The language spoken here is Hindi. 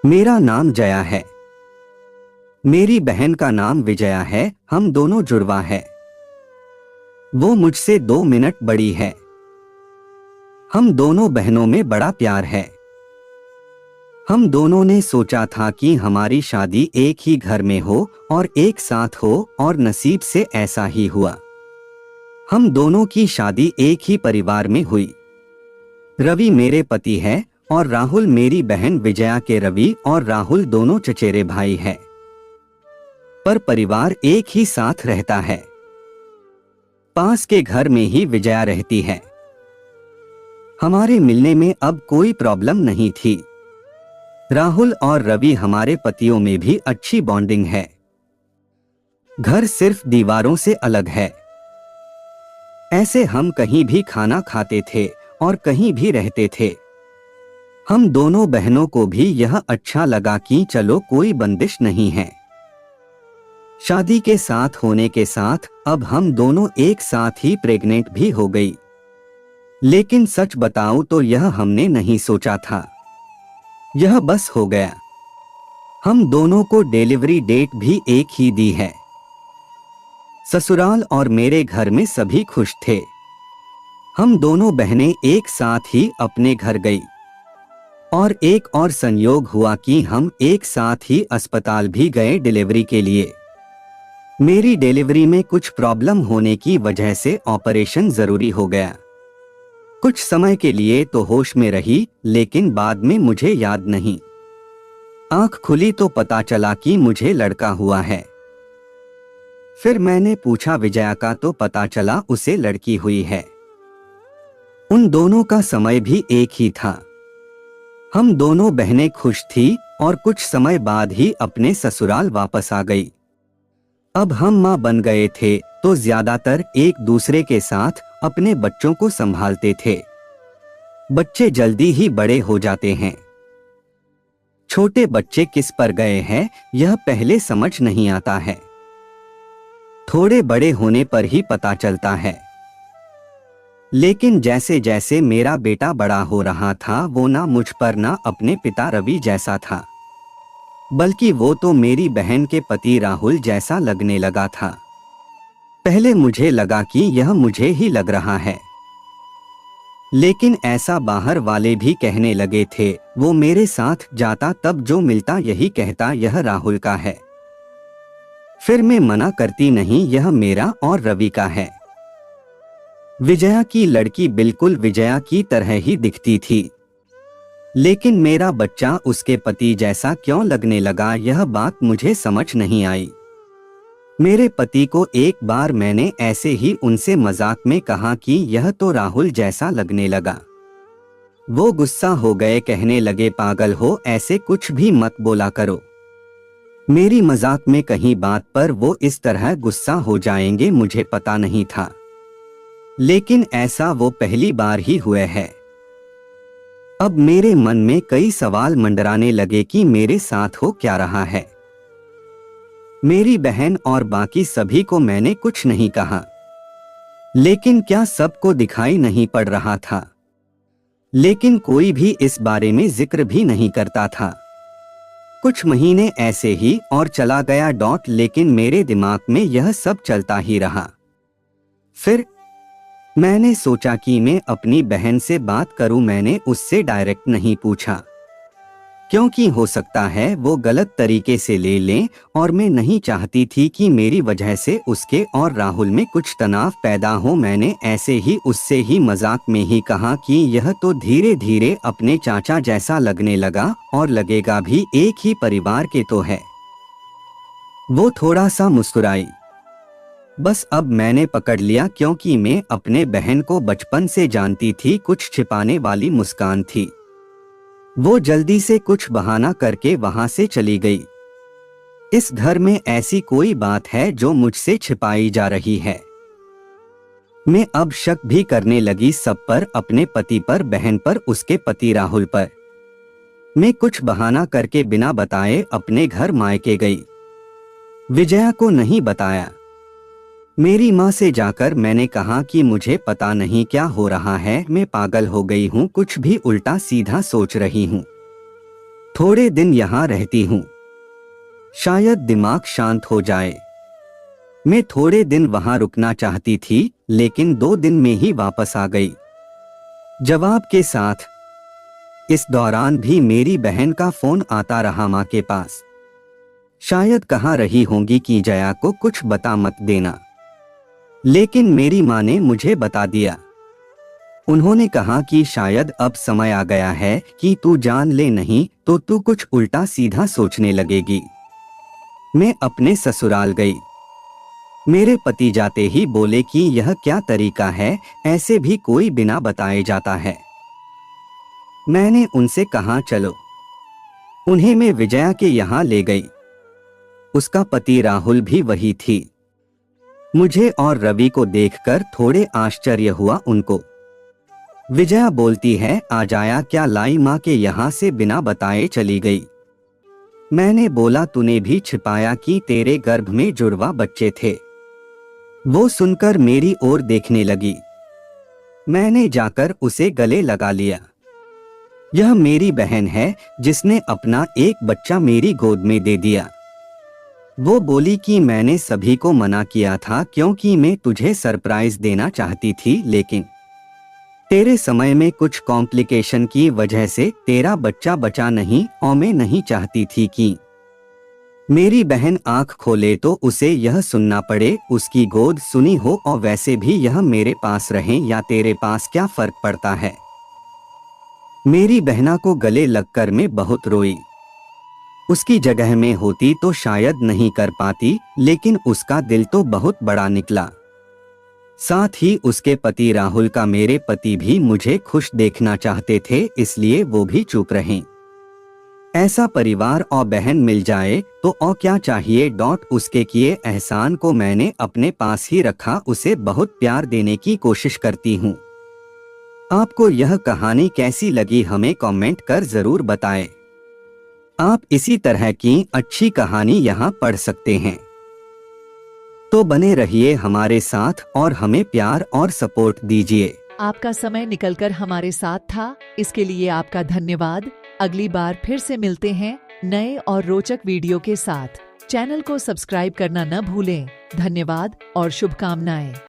मेरा नाम जया है। मेरी बहन का नाम विजया है। हम दोनों जुड़वा है। वो मुझसे 2 मिनट बड़ी है। हम दोनों बहनों में बड़ा प्यार है। हम दोनों ने सोचा था कि हमारी शादी एक ही घर में हो और एक साथ हो, और नसीब से ऐसा ही हुआ। हम दोनों की शादी एक ही परिवार में हुई। रवि मेरे पति है और राहुल मेरी बहन विजया के रवि और राहुल दोनों चचेरे भाई हैं। पर परिवार एक ही साथ रहता है। पास के घर में ही विजया रहती है। हमारे मिलने में अब कोई प्रॉब्लम नहीं थी। राहुल और रवि हमारे पतियों में भी अच्छी बॉन्डिंग है। घर सिर्फ दीवारों से अलग है। ऐसे हम कहीं भी खाना खाते थे और कहीं भी रहते थे। हम दोनों बहनों को भी यह अच्छा लगा कि चलो कोई बंदिश नहीं है। शादी के साथ होने के साथ अब हम दोनों एक साथ ही प्रेग्नेंट भी हो गई। लेकिन सच बताऊं तो यह हमने नहीं सोचा था। यह बस हो गया। हम दोनों को डिलीवरी डेट भी एक ही दी है। ससुराल और मेरे घर में सभी खुश थे। हम दोनों बहनें एक साथ ही अपने घर गई। और एक और संयोग हुआ कि हम एक साथ ही अस्पताल भी गए डिलीवरी के लिए। मेरी डिलीवरी में कुछ प्रॉब्लम होने की वजह से ऑपरेशन जरूरी हो गया। कुछ समय के लिए तो होश में रही, लेकिन बाद में मुझे याद नहीं। आंख खुली तो पता चला कि मुझे लड़का हुआ है। फिर मैंने पूछा विजया का, तो पता चला उसे लड़की हुई है। उन दोनों का समय भी एक ही था। हम दोनों बहनें खुश थी और कुछ समय बाद ही अपने ससुराल वापस आ गई। अब हम मां बन गए थे तो ज्यादातर एक दूसरे के साथ अपने बच्चों को संभालते थे। बच्चे जल्दी ही बड़े हो जाते हैं। छोटे बच्चे किस पर गए हैं यह पहले समझ नहीं आता है। थोड़े बड़े होने पर ही पता चलता है। लेकिन जैसे जैसे मेरा बेटा बड़ा हो रहा था, वो ना मुझ पर ना अपने पिता रवि जैसा था, बल्कि वो तो मेरी बहन के पति राहुल जैसा लगने लगा था। पहले मुझे लगा कि यह मुझे ही लग रहा है, लेकिन ऐसा बाहर वाले भी कहने लगे थे। वो मेरे साथ जाता तब जो मिलता यही कहता यह राहुल का है। फिर मैं मना करती नहीं, यह मेरा और रवि का है। विजया की लड़की बिल्कुल विजया की तरह ही दिखती थी, लेकिन मेरा बच्चा उसके पति जैसा क्यों लगने लगा यह बात मुझे समझ नहीं आई। मेरे पति को एक बार मैंने ऐसे ही उनसे मजाक में कहा कि यह तो राहुल जैसा लगने लगा। वो गुस्सा हो गए, कहने लगे पागल हो, ऐसे कुछ भी मत बोला करो। मेरी मजाक में कहीं बात पर वो इस तरह गुस्सा हो जाएंगे मुझे पता नहीं था, लेकिन ऐसा वो पहली बार ही हुए है। अब मेरे मन में कई सवाल मंडराने लगे कि मेरे साथ हो क्या रहा है। मेरी बहन और बाकी सभी को मैंने कुछ नहीं कहा, लेकिन क्या सबको दिखाई नहीं पड़ रहा था? लेकिन कोई भी इस बारे में जिक्र भी नहीं करता था। कुछ महीने ऐसे ही और चला गया लेकिन मेरे दिमाग में यह सब चलता ही रहा। फिर मैंने सोचा कि मैं अपनी बहन से बात करूं। मैंने उससे डायरेक्ट नहीं पूछा, क्योंकि हो सकता है वो गलत तरीके से ले लें, और मैं नहीं चाहती थी कि मेरी वजह से उसके और राहुल में कुछ तनाव पैदा हो। मैंने ऐसे ही उससे ही मजाक में ही कहा कि यह तो धीरे धीरे अपने चाचा जैसा लगने लगा और लगेगा भी, एक ही परिवार के तो है। वो थोड़ा सा मुस्कुराई। बस अब मैंने पकड़ लिया, क्योंकि मैं अपने बहन को बचपन से जानती थी। कुछ छिपाने वाली मुस्कान थी। वो जल्दी से कुछ बहाना करके वहां से चली गई। इस घर में ऐसी कोई बात है जो मुझसे छिपाई जा रही है। मैं अब शक भी करने लगी सब पर, अपने पति पर, बहन पर, उसके पति राहुल पर। मैं कुछ बहाना करके बिना बताए अपने घर मायके गई। विजया को नहीं बताया। मेरी माँ से जाकर मैंने कहा कि मुझे पता नहीं क्या हो रहा है, मैं पागल हो गई हूँ, कुछ भी उल्टा सीधा सोच रही हूँ। थोड़े दिन यहाँ रहती हूँ, शायद दिमाग शांत हो जाए। मैं थोड़े दिन वहां रुकना चाहती थी, लेकिन 2 दिन में ही वापस आ गई, जवाब के साथ। इस दौरान भी मेरी बहन का फोन आता रहा माँ के पास। शायद कहा रही होंगी कि जया को कुछ बता मत देना, लेकिन मेरी माँ ने मुझे बता दिया। उन्होंने कहा कि शायद अब समय आ गया है कि तू जान ले, नहीं तो तू कुछ उल्टा सीधा सोचने लगेगी। मैं अपने ससुराल गई। मेरे पति जाते ही बोले कि यह क्या तरीका है, ऐसे भी कोई बिना बताए जाता है। मैंने उनसे कहा चलो। उन्हें मैं विजया के यहाँ ले गई। उसका पति राहुल भी वही थी। मुझे और रवि को देखकर थोड़े आश्चर्य हुआ उनको। विजया बोलती है, आज आया क्या लाई माँ के यहाँ से बिना बताए चली गई। मैंने बोला तूने भी छिपाया कि तेरे गर्भ में जुड़वा बच्चे थे। वो सुनकर मेरी ओर देखने लगी। मैंने जाकर उसे गले लगा लिया। यह मेरी बहन है जिसने अपना एक बच्चा मेरी गोद में दे दिया। वो बोली कि मैंने सभी को मना किया था क्योंकि मैं तुझे सरप्राइज देना चाहती थी, लेकिन तेरे समय में कुछ कॉम्प्लिकेशन की वजह से तेरा बच्चा बचा नहीं, और मैं नहीं चाहती थी कि मेरी बहन आंख खोले तो उसे यह सुनना पड़े, उसकी गोद सुनी हो, और वैसे भी यह मेरे पास रहे या तेरे पास क्या फर्क पड़ता है। मेरी बहना को गले लगकर मैं बहुत रोई। उसकी जगह में होती तो शायद नहीं कर पाती, लेकिन उसका दिल तो बहुत बड़ा निकला। साथ ही उसके पति राहुल का मेरे पति भी मुझे खुश देखना चाहते थे, इसलिए वो भी चुप रहे। ऐसा परिवार और बहन मिल जाए तो और क्या चाहिए। उसके किए एहसान को मैंने अपने पास ही रखा, उसे बहुत प्यार देने की कोशिश करती हूँ। आपको यह कहानी कैसी लगी हमें कमेंट कर जरूर बताएं। आप इसी तरह की अच्छी कहानी यहाँ पढ़ सकते हैं। तो बने रहिए हमारे साथ और हमें प्यार और सपोर्ट दीजिए। आपका समय निकलकर हमारे साथ था, इसके लिए आपका धन्यवाद। अगली बार फिर से मिलते हैं नए और रोचक वीडियो के साथ। चैनल को सब्सक्राइब करना न भूलें। धन्यवाद और शुभकामनाएं।